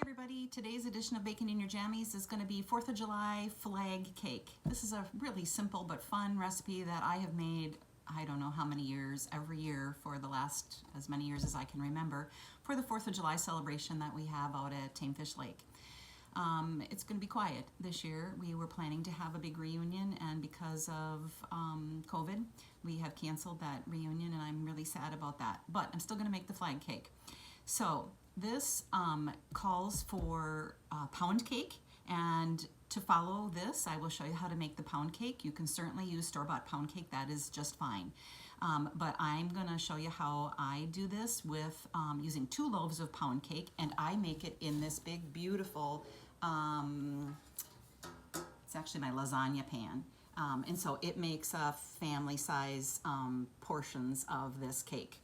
everybody, today's edition of Bacon in Your Jammies is going to be 4th of July flag cake. This is a really simple but fun recipe that I have made, I don't know how many years, every year for the last as many years as I can remember, for the 4th of July celebration that we have out at Tamefish Lake. It's going to be quiet this year. We were planning to have a big reunion, and because of COVID, we have canceled that reunion, and I'm really sad about that. But I'm still going to make the flag cake. So this calls for pound cake, and to follow this, I will show you how to make the pound cake. You can certainly use store-bought pound cake, that is just fine. But I'm gonna show you how I do this with using 2 loaves of pound cake, and I make it in this big, beautiful, it's actually my lasagna pan. And so it makes a family size portions of this cake.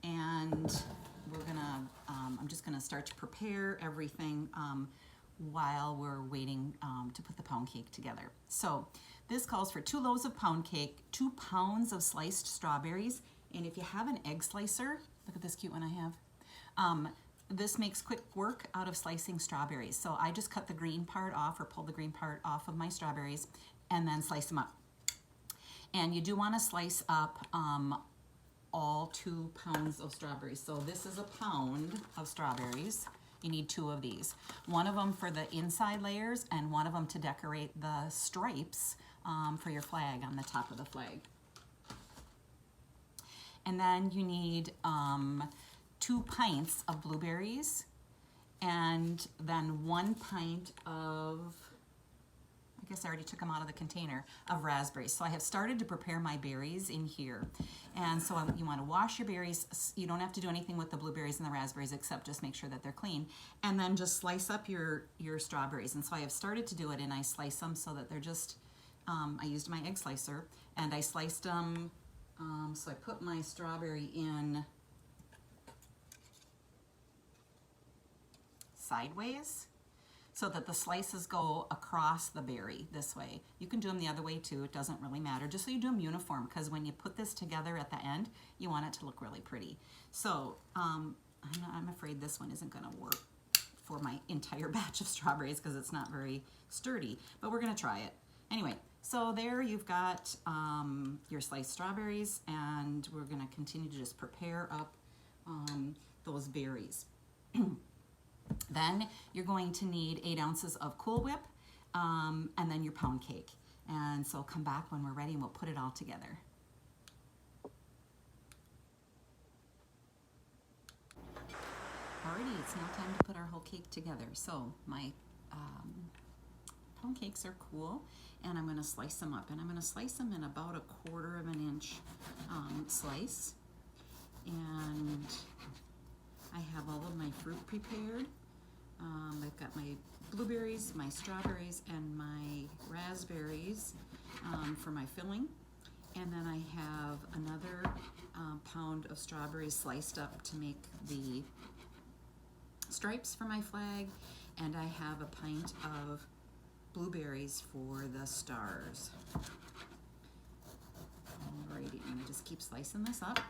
And we're gonna, I'm just gonna start to prepare everything while we're waiting to put the pound cake together. So this calls for 2 loaves of pound cake, 2 pounds of sliced strawberries, and if you have an egg slicer, look at this cute one I have. This makes quick work out of slicing strawberries. So I just cut the green part off, or pull the green part off of my strawberries, and then slice them up. And you do want to slice up all 2 pounds of strawberries. So this is a pound of strawberries. You need 2 of these. One of them for the inside layers, and one of them to decorate the stripes for your flag on the top of the flag. And then you need 2 pints of blueberries, and then 1 pint of, I guess I already took them out of the container, of raspberries. So I have started to prepare my berries in here. And so you want to wash your berries. You don't have to do anything with the blueberries and the raspberries except just make sure that they're clean. And then just slice up your strawberries. And so I have started to do it, and I slice them so that they're just, I used my egg slicer, and I sliced them, so I put my strawberry in sideways, so that the slices go across the berry this way. You can do them the other way too, it doesn't really matter, just so you do them uniform, because when you put this together at the end, you want it to look really pretty. So I'm afraid this one isn't gonna work for my entire batch of strawberries because it's not very sturdy, but we're gonna try it. Anyway, so there you've got your sliced strawberries, and we're gonna continue to just prepare up those berries. Then you're going to need 8 ounces of Cool Whip, and then your pound cake. And so come back when we're ready and we'll put it all together. Alrighty, it's now time to put our whole cake together. So my pound cakes are cool, and I'm going to slice them up. And I'm going to slice them in about 1/4 of an inch slice. And I have all of my fruit prepared. I've got my blueberries, my strawberries, and my raspberries for my filling. And then I have another pound of strawberries sliced up to make the stripes for my flag. And I have a pint of blueberries for the stars. Alrighty, I'm gonna just keep slicing this up.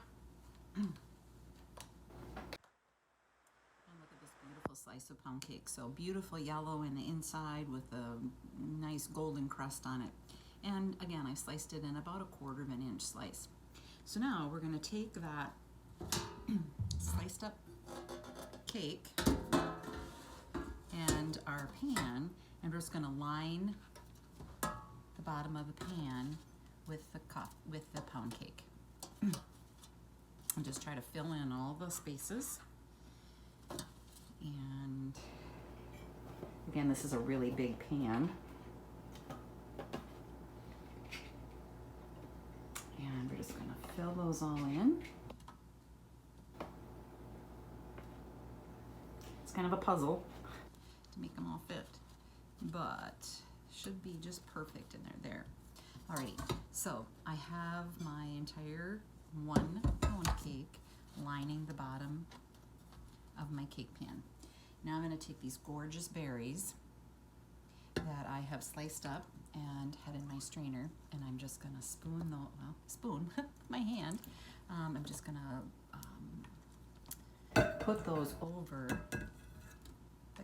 Slice of pound cake, so beautiful yellow in the inside with a nice golden crust on it. And again, I sliced it in about 1/4 of an inch slice. So now we're going to take that sliced up cake and our pan, and we're just going to line the bottom of the pan with the pound cake. And just try to fill in all the spaces. And again, this is a really big pan. And we're just gonna fill those all in. It's kind of a puzzle to make them all fit, but should be just perfect in there. Alrighty, so I have my entire 1 pound cake lining the bottom of my cake pan. Now I'm going to take these gorgeous berries that I have sliced up and had in my strainer, and I'm just going to spoon with my hand. I'm just going to put those over the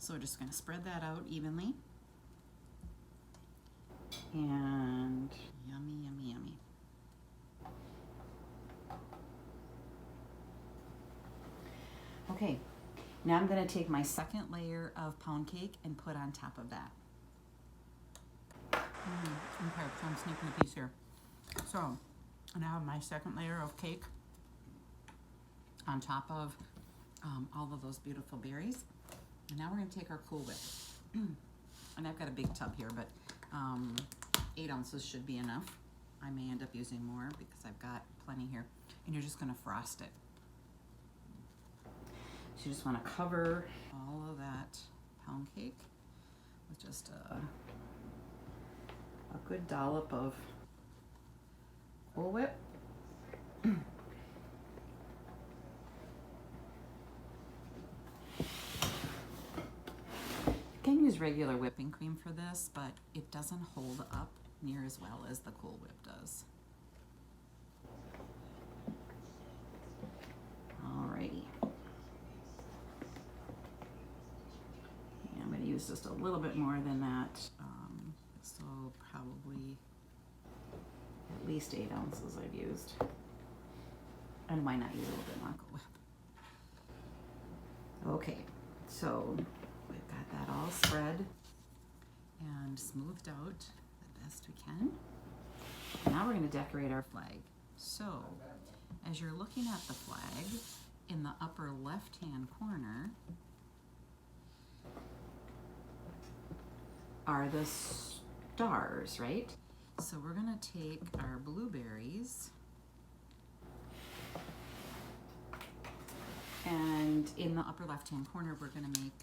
So we're just going to spread that out evenly. And yummy, yummy, yummy. Okay, now I'm going to take my second layer of pound cake and put on top of that. Okay, so I'm sneaking a piece here. So now I have my second layer of cake on top of all of those beautiful berries. And now we're going to take our Cool Whip. And I've got a big tub here, but 8 ounces should be enough. I may end up using more because I've got plenty here. And you're just going to frost it. So you just want to cover all of that pound cake with just a good dollop of Cool Whip. You can use regular whipping cream for this, but it doesn't hold up near as well as the Cool Whip does. Alrighty. And I'm going to use just a little bit more than that. So probably at least 8 ounces I've used. And why not use a little bit more Cool Whip? Okay, so we've got that all spread and smoothed out the best we can. Now we're going to decorate our flag. So as you're looking at the flag, in the upper left-hand corner are the stars, right? So we're going to take our blueberries and in the upper left-hand corner we're going to make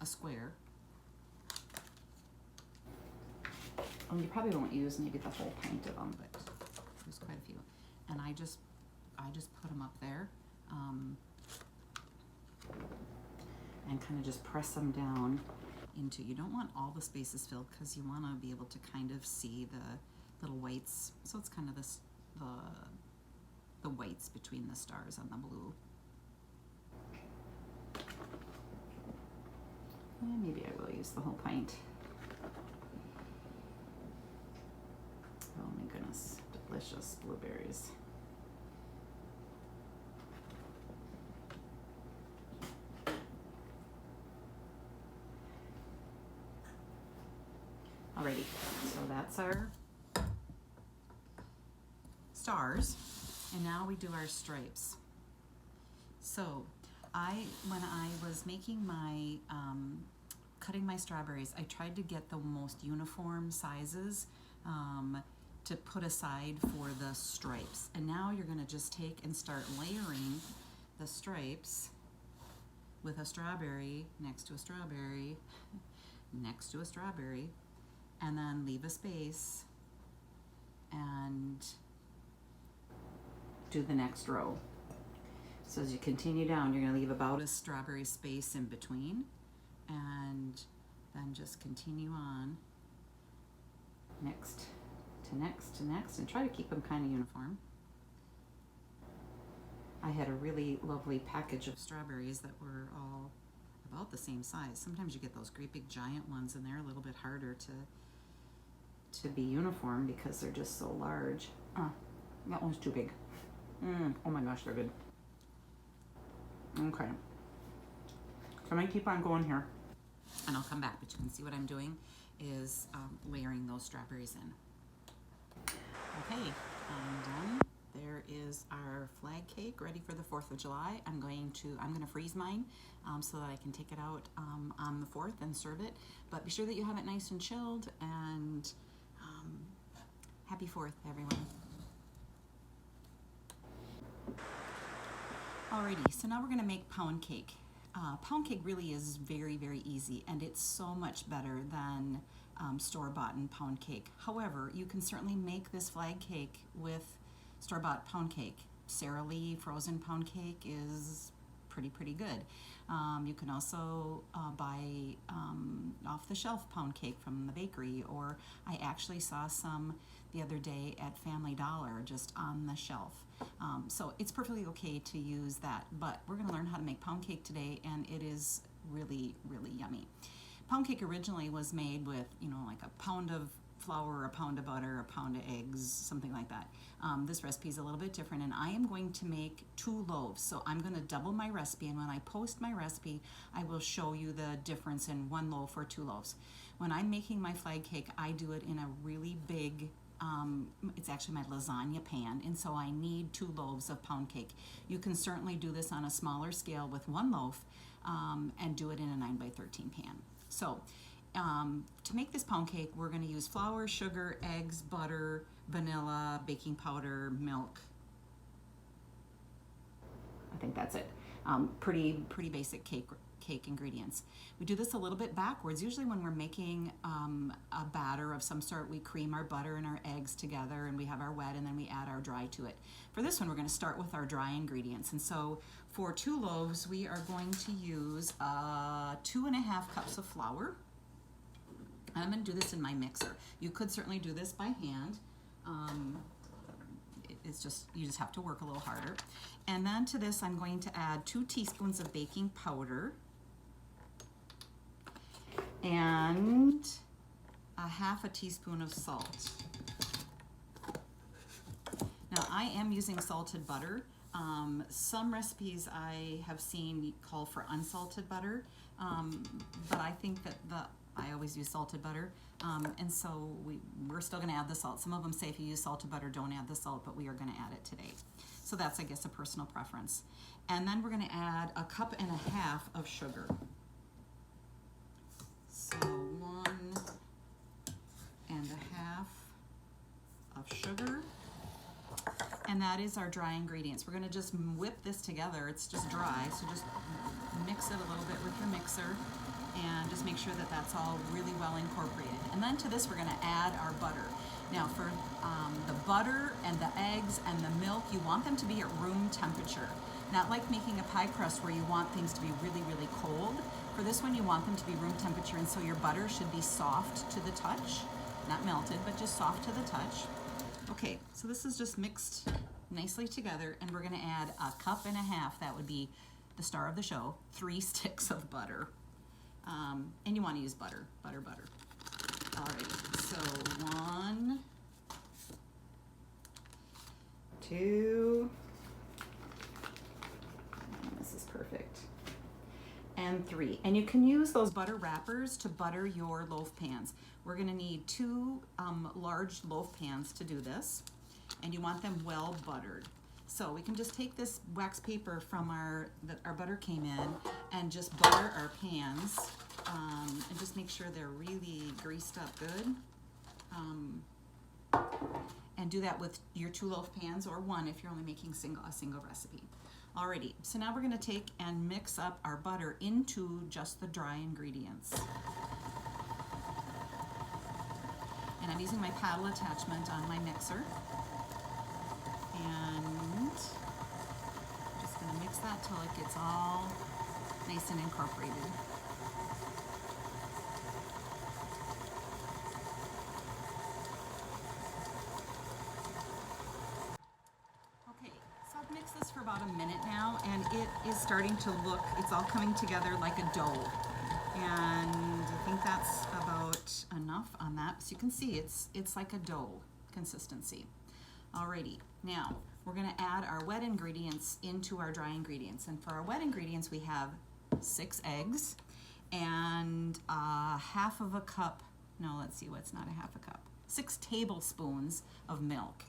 a square. You probably won't use maybe the whole pint of them, but there's quite a few. And I just put them up there and kind of just press them down into, you don't want all the spaces filled because you want to be able to kind of see the little whites. So it's kind of this, the whites between the stars and the blue. And maybe I will use the whole pint. Oh my goodness, delicious blueberries. Alrighty, so that's our stars, and now we do our stripes. So when I was making my, cutting my strawberries, I tried to get the most uniform sizes to put aside for the stripes. And now you're gonna just take and start layering the stripes with a strawberry next to a strawberry next to a strawberry, and then leave a space and do the next row. So as you continue down, you're going to leave about a strawberry space in between, and then just continue on next to next to next, and try to keep them kind of uniform. I had a really lovely package of strawberries that were all about the same size. Sometimes you get those great big giant ones and they're a little bit harder to be uniform because they're just so large. That one's too big. Oh my gosh, they're good. Okay. So I'm gonna keep on going here. And I'll come back, but you can see what I'm doing is layering those strawberries in. Okay, I'm done. There is our flag cake ready for the 4th of July. I'm gonna freeze mine so that I can take it out on the 4th and serve it. But be sure that you have it nice and chilled, and happy 4th, everyone. Alrighty, so now we're gonna make pound cake. Pound cake really is very, very easy, and it's so much better than store-bought pound cake. However, you can certainly make this flag cake with store-bought pound cake. Sara Lee frozen pound cake is pretty good. You can also buy off-the-shelf pound cake from the bakery, or I actually saw some the other day at Family Dollar, just on the shelf. So it's perfectly okay to use that, but we're going to learn how to make pound cake today, and it is really, really yummy. Pound cake originally was made with, you know, like a pound of flour, a pound of butter, a pound of eggs, something like that. This recipe is a little bit different, and I am going to make 2 loaves. So I'm going to double my recipe, and when I post my recipe, I will show you the difference in 1 loaf or 2 loaves. When I'm making my flag cake, I do it in a really big, it's actually my lasagna pan, and so I need 2 loaves of pound cake. You can certainly do this on a smaller scale with 1 loaf and do it in a 9x13 pan. So to make this pound cake, we're going to use flour, sugar, eggs, butter, vanilla, baking powder, milk. I think that's it. Pretty basic cake ingredients. We do this a little bit backwards. Usually when we're making a batter of some sort, we cream our butter and our eggs together, and we have our wet, and then we add our dry to it. For this one, we're going to start with our dry ingredients. And so for 2 loaves, we are going to use 2.5 cups of flour. I'm going to do this in my mixer. You could certainly do this by hand. It's just, you just have to work a little harder. And then to this, I'm going to add 2 teaspoons of baking powder and 1/2 teaspoon of salt. Now, I am using salted butter. Some recipes I have seen call for unsalted butter, but I think that I always use salted butter, and so we're still going to add the salt. Some of them say if you use salted butter, don't add the salt, but we are going to add it today. So that's, I guess, a personal preference. And then we're going to add 1.5 cups of sugar. So 1.5 cups of sugar. And that is our dry ingredients. We're going to just whip this together. It's just dry, so just mix it a little bit with your mixer and just make sure that that's all really well incorporated. And then to this, we're going to add our butter. Now for the butter and the eggs and the milk, you want them to be at room temperature. Not like making a pie crust where you want things to be really, really cold. For this one, you want them to be room temperature, and so your butter should be soft to the touch. Not melted, but just soft to the touch. Okay, so this is just mixed nicely together, and we're going to add 1.5 cups. That would be the star of the show, 3 sticks of butter. And you want to use butter. Alright, so 1, 2, this is perfect, and 3. And you can use those butter wrappers to butter your loaf pans. We're going to need 2 large loaf pans to do this, and you want them well buttered. So we can just take this wax paper from that our butter came in and just butter our pans, and just make sure they're really greased up good. And do that with your 2 loaf pans, or 1 if you're only making a single recipe. Alrighty, so now we're going to take and mix up our butter into just the dry ingredients. And I'm using my paddle attachment on my mixer. And I'm just going to mix that till it gets all nice and incorporated. Okay, so I've mixed this for about a minute now, and it is starting to look, it's all coming together like a dough. And I think that's about enough on that. So you can see it's like a dough consistency. Alrighty, now we're going to add our wet ingredients into our dry ingredients. And for our wet ingredients, we have 6 eggs and 1/2 cup, no, let's see, what's not 1/2 cup? 6 tablespoons of milk.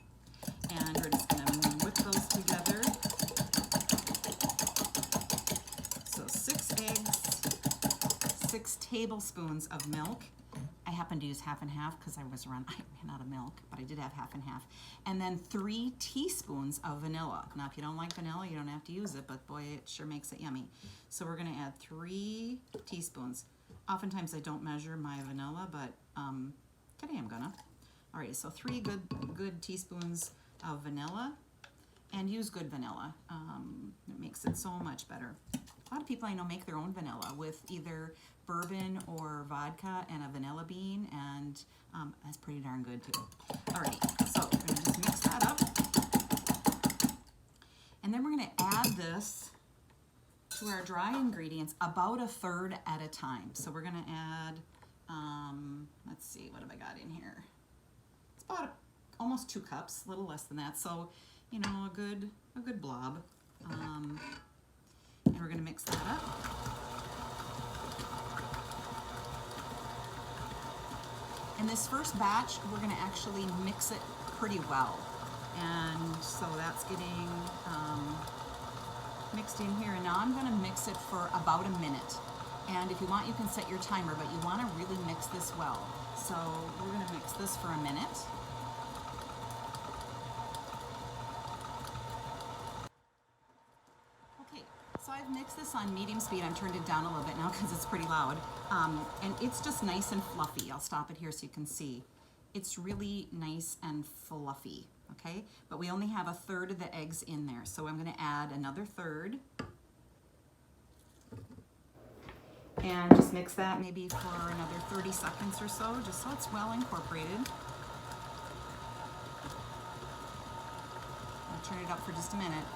And we're just going to whip those together. So 6 eggs, 6 tablespoons of milk. I happen to use 1/2 and 1/2 because I ran out of milk, but I did have 1/2 and 1/2. And then 3 teaspoons of vanilla. Now, if you don't like vanilla, you don't have to use it, but boy, it sure makes it yummy. So we're going to add 3 teaspoons. Oftentimes I don't measure my vanilla, but today I'm gonna. All right, so 3 good teaspoons of vanilla, and use good vanilla. It makes it so much better. lot of people I know make their own vanilla with either bourbon or vodka and a vanilla bean, and that's pretty darn good too. Alrighty, so we're gonna just mix that up. And then we're gonna add this to our dry ingredients about a third at a time. So we're gonna add, let's see, what have I got in here? It's about almost 2 cups, a little less than that. So, you know, a good blob. And we're gonna mix that up. And this first batch, we're gonna actually mix it pretty well. And so that's getting mixed in here. And now I'm gonna mix it for about a minute. And if you want, you can set your timer, but you wanna really mix this well. So we're gonna mix this for a minute. Okay, so I've mixed this on medium speed. I've turned it down a little bit now because it's pretty loud. And it's just nice and fluffy. I'll stop it here so you can see. It's really nice and fluffy, okay? But we only have a third of the eggs in there, so I'm gonna add another third. And just mix that maybe for another 30 seconds or so, just so it's well incorporated. I'll turn it up for just a minute.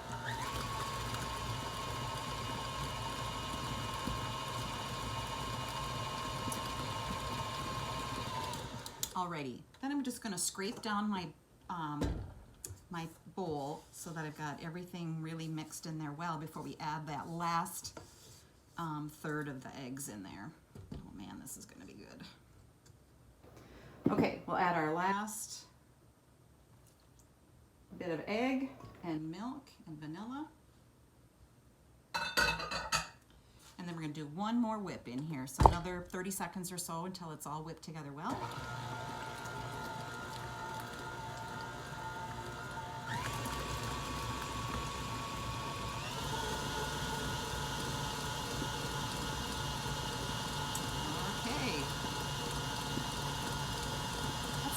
Alrighty, then I'm just gonna scrape down my my bowl so that I've got everything really mixed in there well before we add that last third of the eggs in there. Oh man, this is gonna be good. Okay, we'll add our last bit of egg and milk and vanilla. And then we're gonna do one more whip in here. So another 30 seconds or so until it's all whipped together well.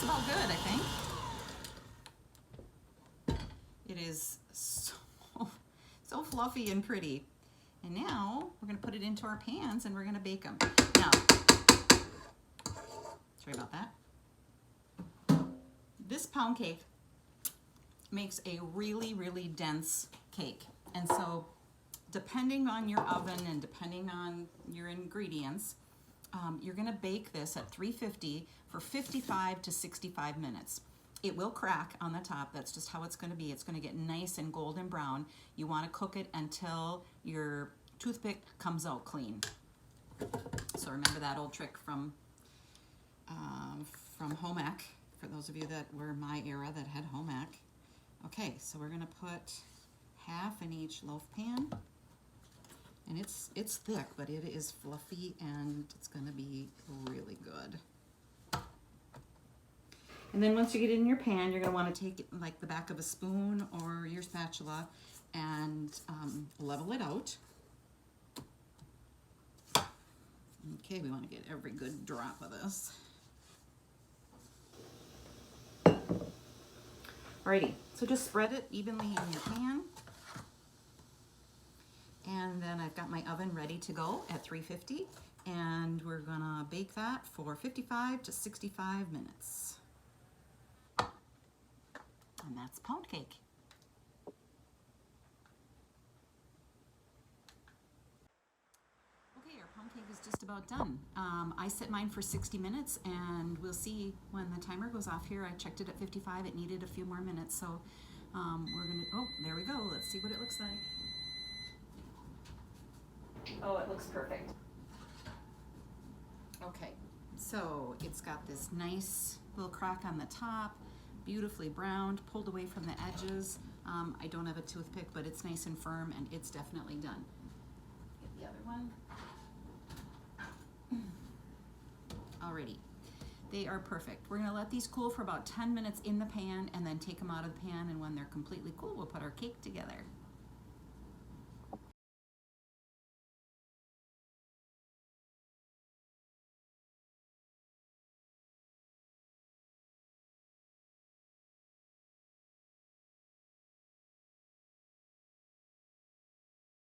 About good, I think. It is so fluffy and pretty. And now we're going to put it into our pans and we're going to bake them. Now, sorry about that. This pound cake makes a really, really dense cake. And so depending on your oven and depending on your ingredients, you're gonna bake this at 350 for 55 to 65 minutes. It will crack on the top. That's just how it's gonna be. It's gonna get nice and golden brown. You wanna cook it until your toothpick comes out clean. So remember that old trick from home ec, for those of you that were my era that had home ec. Okay, so we're gonna put half in each loaf pan. And it's thick, but it is fluffy and it's gonna be really good. And then once you get it in your pan, you're gonna wanna take it like the back of a spoon or your spatula and level it out. Okay, we wanna get every good drop of this. Alrighty, so just spread it evenly in your pan. And then I've got my oven ready to go at 350, and we're gonna bake that for 55 to 65 minutes. And that's pound cake. Okay, our pound cake is just about done. I set mine for 60 minutes, and we'll see when the timer goes off here. I checked it at 55. It needed a few more minutes, so we're gonna, oh, there we go. Let's see what it looks like. Oh, it looks perfect. Okay, so it's got this nice little crack on the top, beautifully browned, pulled away from the edges. I don't have a toothpick, but it's nice and firm, and it's definitely done. Get the other one. Alrighty, they are perfect. We're gonna let these cool for about 10 minutes in the pan and then take them out of the pan, and when they're completely cool, we'll put our cake together.